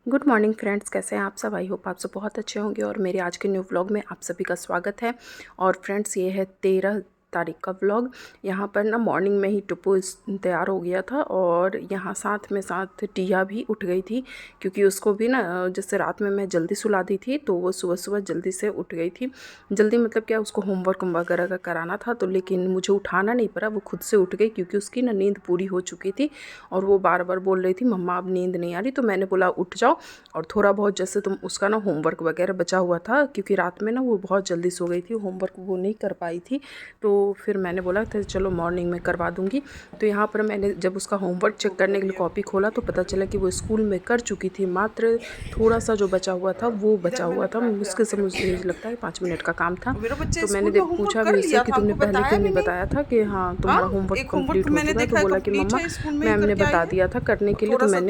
Good morning friends, कैसे हैं आप सब। आई होप आप सब बहुत अच्छे होंगे और मेरे आज के न्यू व्लॉग में आप सभी का स्वागत है। और फ्रेंड्स, ये है 13 तारीख का व्लॉग। यहाँ पर ना मॉर्निंग में ही टुप्पू तैयार हो गया था और यहाँ साथ में साथ टिया भी उठ गई थी, क्योंकि उसको भी ना जैसे रात में मैं जल्दी सुला दी थी तो वो सुबह सुबह जल्दी से उठ गई थी। जल्दी मतलब क्या, उसको होमवर्क वगैरह का कराना था, तो लेकिन मुझे उठाना नहीं पड़ा, वो खुद से उठ गई क्योंकि उसकी ना नींद पूरी हो चुकी थी। और वो बार बार बोल रही थी मम्मा अब नींद नहीं आ रही, तो मैंने बोला उठ जाओ और थोड़ा बहुत जैसे तुम उसका ना होमवर्क वगैरह बचा हुआ था, क्योंकि रात में ना वो बहुत जल्दी सो गई थी, होमवर्क वो नहीं कर पाई थी। तो फिर मैंने बोला था चलो मॉर्निंग में करवा दूँगी। तो यहाँ पर मैंने जब उसका होमवर्क चेक करने के लिए कॉपी खोला तो पता चला कि वो स्कूल में कर चुकी थी, मात्र थोड़ा सा जो बचा हुआ था वो बचा हुआ था। मुश्किल से मुझे लगता है 5 मिनट का काम था। तो मैंने पूछा भी उससे कि तुमने पहले क्यों नहीं बताया था कि हाँ तुम्हारा होमवर्क कंप्लीट हो चुका है। तो बोला कि मम्मा मैम ने बता दिया था करने के लिए, तो मैं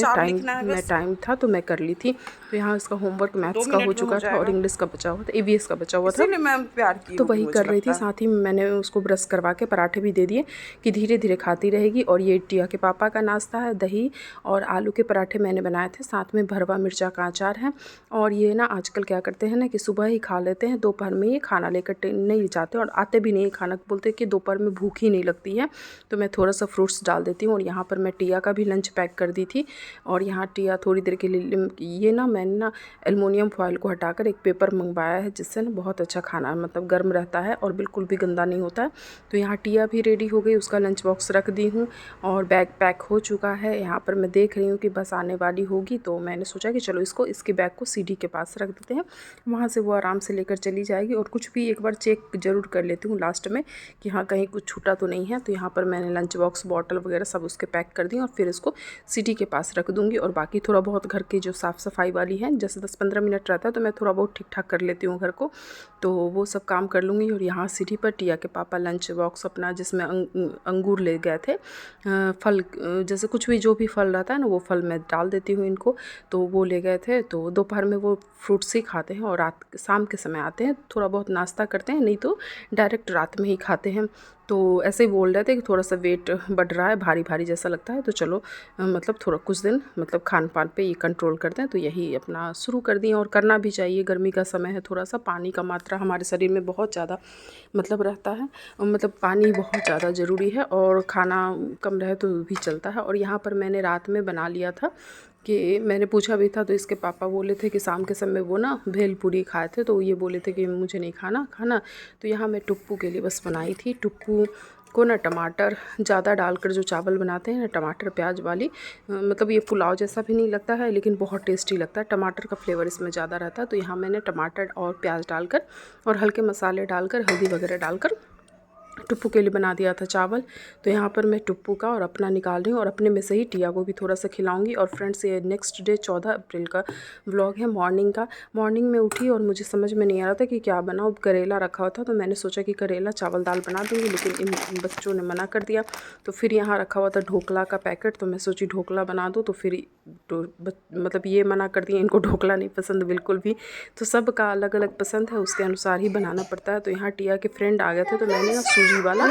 टाइम था तो मैं कर ली थी। तो यहाँ इसका होमवर्क मैथ्स का हो चुका था और इंग्लिश का बचा हुआ था, ईवीएस का बचा हुआ था, मैम प्यार की तो वही कर रही थी। साथ ही मैंने उसको ब्रश करवा के पराठे भी दे दिए कि धीरे धीरे खाती रहेगी। और ये टिया के पापा का नाश्ता है, दही और आलू के पराठे मैंने बनाए थे, साथ में भरवा मिर्चा का अचार है। और ये ना आजकल क्या करते हैं ना कि सुबह ही खा लेते हैं, दोपहर में ये खाना लेकर नहीं जाते और आते भी नहीं खाना, बोलते कि दोपहर में भूख ही नहीं लगती है। तो मैं थोड़ा सा फ्रूट्स डाल देती हूँ। और यहाँ पर मैं टिया का भी लंच पैक कर दी थी। और यहाँ टिया थोड़ी देर के लिए, ये ना मैंने ना एलुमिनियम फॉयल को हटाकर एक पेपर मंगवाया है, जिससे ना बहुत अच्छा खाना मतलब गर्म रहता है और बिल्कुल भी गंदा नहीं होता है। तो यहाँ टिया भी रेडी हो गई, उसका लंच बॉक्स रख दी हूँ और बैग पैक हो चुका है। यहाँ पर मैं देख रही हूँ कि बस आने वाली होगी, तो मैंने सोचा कि चलो इसके बैग को सीढ़ी के पास रख देते हैं, वहाँ से वो आराम से लेकर चली जाएगी। और कुछ भी एक बार चेक ज़रूर कर लेती हूँ लास्ट में कि हाँ कहीं कुछ छूटा तो नहीं है। तो यहाँ पर मैंने लंच बॉक्स बॉटल वगैरह सब उसके पैक कर दी और फिर इसको सीढ़ी के पास रख दूँगी। और बाकी थोड़ा बहुत घर की जो साफ़ सफाई वाली है, जैसे 10-15 मिनट रहता है तो मैं थोड़ा बहुत ठीक ठाक कर लेती हूँ घर को, तो वो सब काम कर लूँगी। और यहाँ सीढ़ी पर टिया के पापा लंच बॉक्स अपना, जिसमें अंगूर ले गए थे, फल जैसे कुछ भी जो भी फल रहता है ना वो फल मैं डाल देती हूँ इनको, तो वो ले गए थे। तो दोपहर में वो फ्रूट्स ही खाते हैं और रात शाम के समय आते हैं, थोड़ा बहुत नाश्ता करते हैं, नहीं तो डायरेक्ट रात में ही खाते हैं। तो ऐसे ही बोल रहे थे कि थोड़ा सा वेट बढ़ रहा है, भारी भारी जैसा लगता है, तो चलो मतलब थोड़ा कुछ दिन मतलब खान पान पे ये कंट्रोल करते हैं। तो यही अपना शुरू कर दिए और करना भी चाहिए, गर्मी का समय है, थोड़ा सा पानी का मात्रा हमारे शरीर में बहुत ज़्यादा मतलब रहता है, मतलब पानी बहुत ज़्यादा ज़रूरी है। और खाना कम रहे तो भी चलता है। और यहाँ पर मैंने रात में बना लिया था कि मैंने पूछा भी था, तो इसके पापा बोले थे कि शाम के समय वो ना भेलपूरी खाए थे, तो ये बोले थे कि मुझे नहीं खाना। तो यहाँ मैं टुप्पू के लिए बस बनाई थी। टुप्पू को ना टमाटर ज़्यादा डालकर जो चावल बनाते हैं ना, टमाटर प्याज वाली, मतलब ये पुलाव जैसा भी नहीं लगता है लेकिन बहुत टेस्टी लगता है, टमाटर का फ्लेवर इसमें ज़्यादा रहता है। तो यहाँ मैंने टमाटर और प्याज डालकर और हल्के मसाले डालकर, हल्दी वगैरह डालकर टुप्पू के लिए बना दिया था चावल। तो यहाँ पर मैं टुप्पू का और अपना निकाल रही हूँ और अपने में से ही टिया को भी थोड़ा सा खिलाऊंगी। और फ्रेंड्स, ये नेक्स्ट डे 14 अप्रैल का व्लॉग है, मॉर्निंग का। मॉर्निंग में उठी और मुझे समझ में नहीं आ रहा था कि क्या बनाऊँ, करेला रखा हुआ था, तो मैंने सोचा कि करेला चावल दाल बना दूँगी, लेकिन इन बच्चों ने मना कर दिया। तो फिर यहाँ रखा हुआ था ढोकला का पैकेट, तो मैं सोची ढोकला बना दूँ, तो फिर मतलब ये मना कर दिया, इनको ढोकला नहीं पसंद बिल्कुल भी। तो सबका अलग अलग पसंद है, उसके अनुसार ही बनाना पड़ता है। तो यहाँ टिया के फ्रेंड आ गए थे, तो मैंने ना सूजी वाला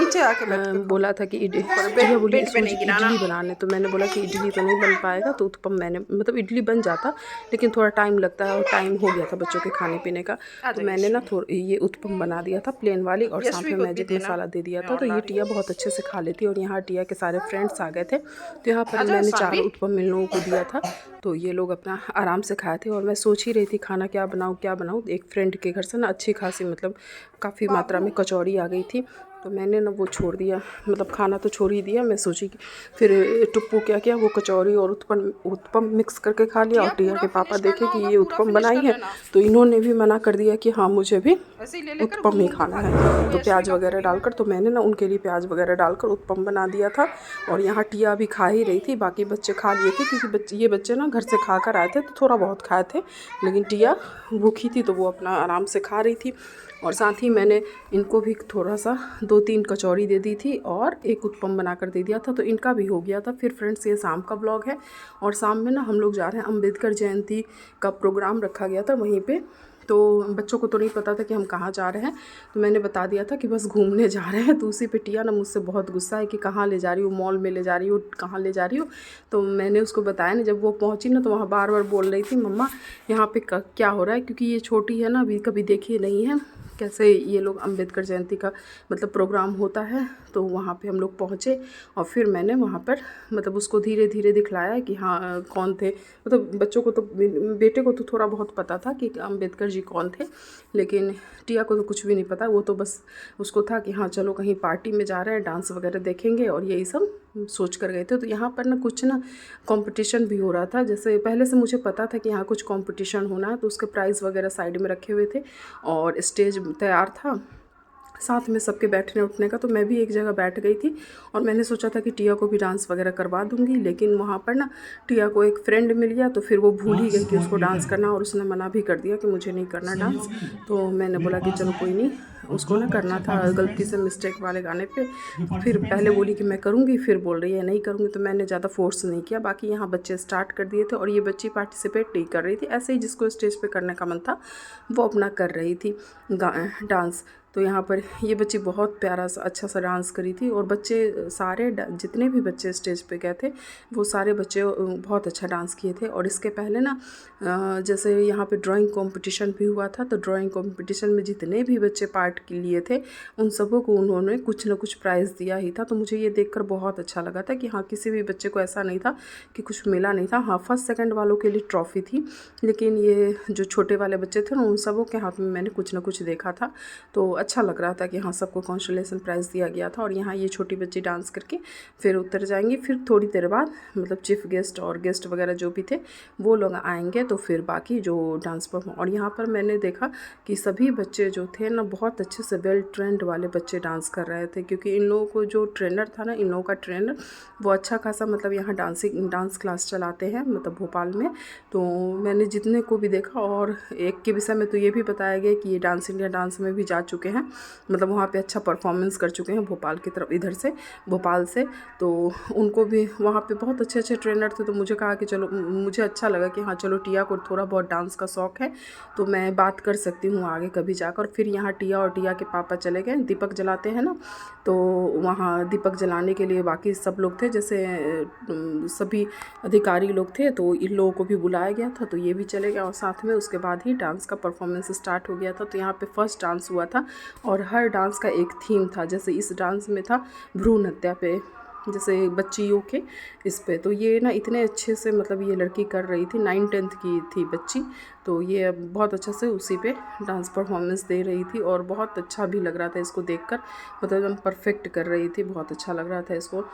बोला था कि टिया बोली इडली बनाने, तो मैंने बोला कि इडली तो नहीं बन पाएगा, तो उत्पम मैंने मतलब इडली बन जाता लेकिन थोड़ा टाइम लगता है और टाइम हो गया था बच्चों के खाने पीने का। तो मैंने ना ये उत्पम बना दिया था प्लेन वाली और साथ में मैजिक मसाला दे दिया था। तो ये टिया बहुत अच्छे से खा लेती। और यहाँ टिया के सारे फ्रेंड्स आ गए थे, तो यहाँ पर मैंने 4 उत्पम इन लोगों को दिया था, तो ये लोग अपना आराम से खाए थे। और मैं सोच ही रही थी खाना क्या बनाऊँ। एक फ्रेंड के घर से ना अच्छी खासी मतलब काफ़ी मात्रा में कचौड़ी आ गई थी, तो मैंने ना वो छोड़ दिया, मतलब खाना तो छोड़ ही दिया। मैं सोची कि फिर टुप्पू क्या किया, वो कचौड़ी और उत्पम मिक्स करके खा लिया। और टिया के पापा देखे कि ये उत्पम बनाई है, तो इन्होंने भी मना कर दिया कि हाँ मुझे भी उत्पम ही खाना है, तो प्याज वगैरह डालकर, तो मैंने ना उनके लिए प्याज वगैरह डालकर उत्पम बना दिया था। और यहाँ टिया भी खा ही रही थी, बाकी बच्चे खा लिए थे, क्योंकि ये बच्चे ना घर से खा कर आए थे तो थोड़ा बहुत खाए थे, लेकिन टिया भूखी थी तो वो अपना आराम से खा रही थी। और साथ ही मैंने इनको भी थोड़ा सा 2-3 कचौड़ी दे दी थी और एक उत्पम बनाकर दे दिया था, तो इनका भी हो गया था। फिर फ्रेंड्स, ये शाम का ब्लॉग है और शाम में ना हम लोग जा रहे हैं, अम्बेडकर जयंती का प्रोग्राम रखा गया था वहीं पे, तो बच्चों को तो नहीं पता था कि हम कहाँ जा रहे हैं, तो मैंने बता दिया था कि बस घूमने जा रहे हैं। तो उसी पे टिया ना मुझसे बहुत गुस्सा है कि कहाँ ले जा रही हो, मॉल में ले जा रही हो, कहाँ ले जा रही हो। तो मैंने उसको बताया ना, जब वो पहुँची ना तो वहाँ बार बार बोल रही थी मम्मा यहाँ पे क्या हो रहा है, क्योंकि ये छोटी है ना, अभी कभी देखी नहीं है कैसे ये लोग अम्बेडकर जयंती का मतलब प्रोग्राम होता है। तो वहाँ पे हम लोग पहुँचे और फिर मैंने वहाँ पर मतलब उसको धीरे धीरे दिखलाया कि हाँ कौन थे। मतलब बच्चों को तो, बेटे को तो थोड़ा बहुत पता था कि अम्बेडकर जी कौन थे, लेकिन टिया को तो कुछ भी नहीं पता। वो तो बस उसको था कि हाँ चलो कहीं पार्टी में जा रहे हैं, डांस वगैरह देखेंगे और यही सब सोच कर गए थे। तो यहाँ पर ना कुछ ना कंपटीशन भी हो रहा था। जैसे पहले से मुझे पता था कि यहाँ कुछ कंपटीशन होना है, तो उसके प्राइज़ वगैरह साइड में रखे हुए थे और स्टेज तैयार था साथ में सबके बैठने उठने का। तो मैं भी एक जगह बैठ गई थी और मैंने सोचा था कि टिया को भी डांस वगैरह करवा दूंगी, लेकिन वहाँ पर ना टिया को एक फ्रेंड मिल गया, तो फिर वो भूल ही गई कि उसको डांस करना, और उसने मना भी कर दिया कि मुझे नहीं करना डांस। तो मैंने बोला कि चलो कोई नहीं, उसको ना करना था गलती से मिस्टेक वाले गाने पे। फिर पहले बोली कि मैं करूँगी, फिर बोल रही है नहीं करूँगी, तो मैंने ज़्यादा फोर्स नहीं किया। बाकी यहाँ बच्चे स्टार्ट कर दिए थे और ये बच्ची पार्टिसिपेट नहीं कर रही थी, ऐसे ही जिसको स्टेज पे करने का मन था वो अपना कर रही थी डांस। तो यहाँ पर ये बच्ची बहुत प्यारा सा अच्छा सा डांस करी थी और बच्चे सारे जितने भी बच्चे स्टेज पे गए थे वो सारे बच्चे बहुत अच्छा डांस किए थे। और इसके पहले ना जैसे यहाँ पे ड्राइंग कंपटीशन भी हुआ था, तो ड्राइंग कंपटीशन में जितने भी बच्चे पार्ट लिए थे उन सबों को उन्होंने कुछ ना कुछ प्राइज़ दिया ही था। तो मुझे ये देखकर बहुत अच्छा लगा था कि हाँ किसी भी बच्चे को ऐसा नहीं था कि कुछ मिला नहीं था। हाँ फर्स्ट सेकंड वालों के लिए ट्रॉफ़ी थी, लेकिन ये जो छोटे वाले बच्चे थे ना उन सबों के हाथ में मैंने कुछ ना कुछ देखा था। तो अच्छा लग रहा था कि हाँ सबको कंसोलेशन प्राइज़ दिया गया था। और यहाँ ये छोटी बच्ची डांस करके फिर उतर जाएंगी, फिर थोड़ी देर बाद मतलब चीफ गेस्ट और गेस्ट वगैरह जो भी थे वो लोग आएंगे, तो फिर बाकी जो डांस परफॉर्म। और यहाँ पर मैंने देखा कि सभी बच्चे जो थे ना बहुत अच्छे से वेल ट्रेंड वाले बच्चे डांस कर रहे थे, क्योंकि इन लोगों को जो ट्रेनर था ना, इन लोगों का ट्रेनर वो अच्छा खासा मतलब यहाँ डांस क्लास चलाते हैं मतलब भोपाल में। तो मैंने जितने को भी देखा, और एक के विषय में तो ये भी बताया गया कि ये डांस इंडिया डांस में भी जा चुके हैं, मतलब वहाँ पे अच्छा परफॉर्मेंस कर चुके हैं भोपाल की तरफ, इधर से भोपाल से। तो उनको भी वहाँ पे बहुत अच्छे अच्छे ट्रेनर थे। तो मुझे कहा कि चलो, मुझे अच्छा लगा कि हाँ चलो टिया को थोड़ा बहुत डांस का शौक़ है तो मैं बात कर सकती हूँ आगे कभी जाकर। फिर यहाँ टिया और टिया के पापा चले गए, दीपक जलाते हैं ना, तो वहाँ दीपक जलाने के लिए बाकी सब लोग थे, जैसे सभी अधिकारी लोग थे, तो इन लोगों को भी बुलाया गया था, तो ये भी चले गए। और साथ में उसके बाद ही डांस का परफॉर्मेंस स्टार्ट हो गया था। तो यहाँ पे फर्स्ट डांस हुआ था और हर डांस का एक थीम था। जैसे इस डांस में था भ्रूण हत्या पे, जैसे बच्चियों के इस पे। तो ये ना इतने अच्छे से मतलब ये लड़की कर रही थी, 9th की थी बच्ची, तो ये बहुत अच्छे से उसी पे डांस परफॉर्मेंस दे रही थी और बहुत अच्छा भी लग रहा था इसको देखकर, मतलब एकदम परफेक्ट कर रही थी, बहुत अच्छा लग रहा था इसको।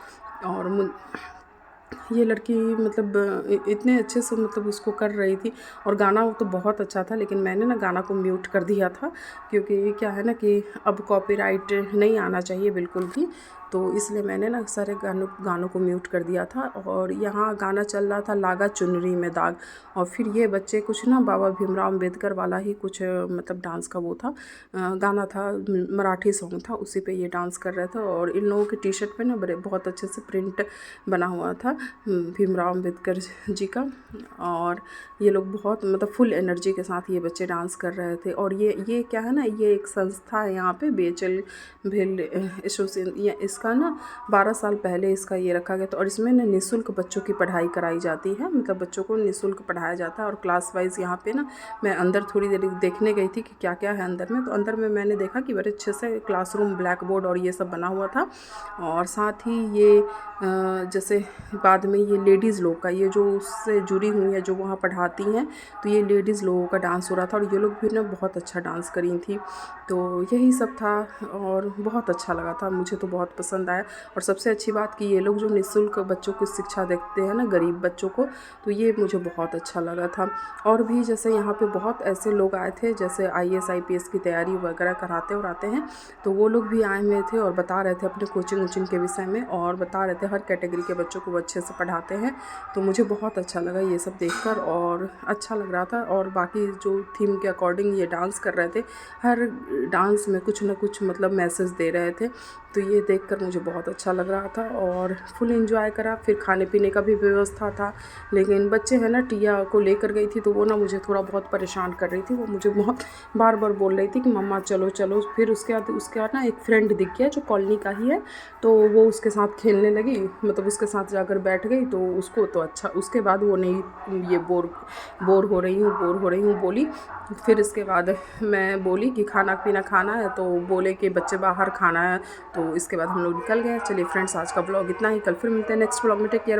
और ये लड़की मतलब इतने अच्छे से मतलब उसको कर रही थी। और गाना तो बहुत अच्छा था, लेकिन मैंने ना गाना को म्यूट कर दिया था, क्योंकि क्या है ना कि अब कॉपीराइट नहीं आना चाहिए बिल्कुल भी, तो इसलिए मैंने ना सारे गानों को म्यूट कर दिया था। और यहाँ गाना चल रहा था लागा चुनरी में दाग, और फिर ये बच्चे कुछ ना बाबा भीमराव अम्बेडकर वाला ही कुछ मतलब डांस का वो था, गाना था, मराठी सॉन्ग था, उसी पे ये डांस कर रहे थे। और इन लोगों के टी शर्ट पे ना बड़े बहुत अच्छे से प्रिंट बना हुआ था भीमराव अम्बेडकर जी का। और ये लोग बहुत मतलब फुल एनर्जी के साथ ये बच्चे डांस कर रहे थे। और ये क्या है ना, ये एक संस्था है यहाँ पे BHL भेल एसोसिएशन, इसका ना 12 साल पहले इसका ये रखा गया था। और इसमें ना निःशुल्क बच्चों की पढ़ाई कराई जाती है, मतलब बच्चों को निःशुल्क पढ़ाया जाता है। और क्लास वाइज यहाँ पे ना मैं अंदर थोड़ी देर देखने गई थी कि क्या क्या है अंदर में। तो अंदर में मैंने देखा कि बड़े अच्छे से क्लासरूम, ब्लैक बोर्ड और ये सब बना हुआ था। और साथ ही ये जैसे बाद में ये लेडीज़ लोग का, ये जो उससे जुड़ी हुई है जो वहाँ पढ़ाती हैं, तो ये लेडीज़ लोगों का डांस हो रहा था। और ये लोग भी ना बहुत अच्छा डांस करी थी। तो यही सब था और बहुत अच्छा लगा था, मुझे तो बहुत पसंद आया। और सबसे अच्छी बात कि ये लोग जो निःशुल्क बच्चों को शिक्षा देते हैं ना, गरीब बच्चों को, तो ये मुझे बहुत अच्छा लगा था। और भी जैसे यहाँ पे बहुत ऐसे लोग आए थे जैसे IAS IPS की तैयारी वगैरह कराते और आते हैं, तो वो लोग भी आए हुए थे और बता रहे थे अपने कोचिंग के विषय में, और बता रहे थे हर कैटेगरी के बच्चों को अच्छे से पढ़ाते हैं। तो मुझे बहुत अच्छा लगा ये सब देखकर और अच्छा लग रहा था। और बाकी जो थीम के अकॉर्डिंग ये डांस कर रहे थे, हर डांस में कुछ ना कुछ मतलब मैसेज दे रहे थे तो ये देखकर मुझे बहुत अच्छा लग रहा था और फुल एंजॉय करा। फिर खाने पीने का भी व्यवस्था था, लेकिन बच्चे हैं ना, टिया को लेकर गई थी तो वो ना मुझे थोड़ा बहुत परेशान कर रही थी। वो मुझे बहुत बार बार बोल रही थी कि मम्मा चलो चलो। फिर उसके बाद ना एक फ्रेंड दिख गया जो कॉलोनी का ही है, तो वो उसके साथ खेलने लगी, मतलब उसके साथ जाकर बैठ गई। तो उसको तो अच्छा, उसके बाद वो नहीं, ये बोर हो रही हूँ बोली। फिर इसके बाद मैं बोली कि खाना पीना खाना है, तो बोले कि बच्चे बाहर खाना है। तो इसके बाद हम लोग निकल गए। चलिए फ्रेंड्स, आज का ब्लॉग इतना ही। कल फिर मिलते हैं नेक्स्ट ब्लॉग में। Take care.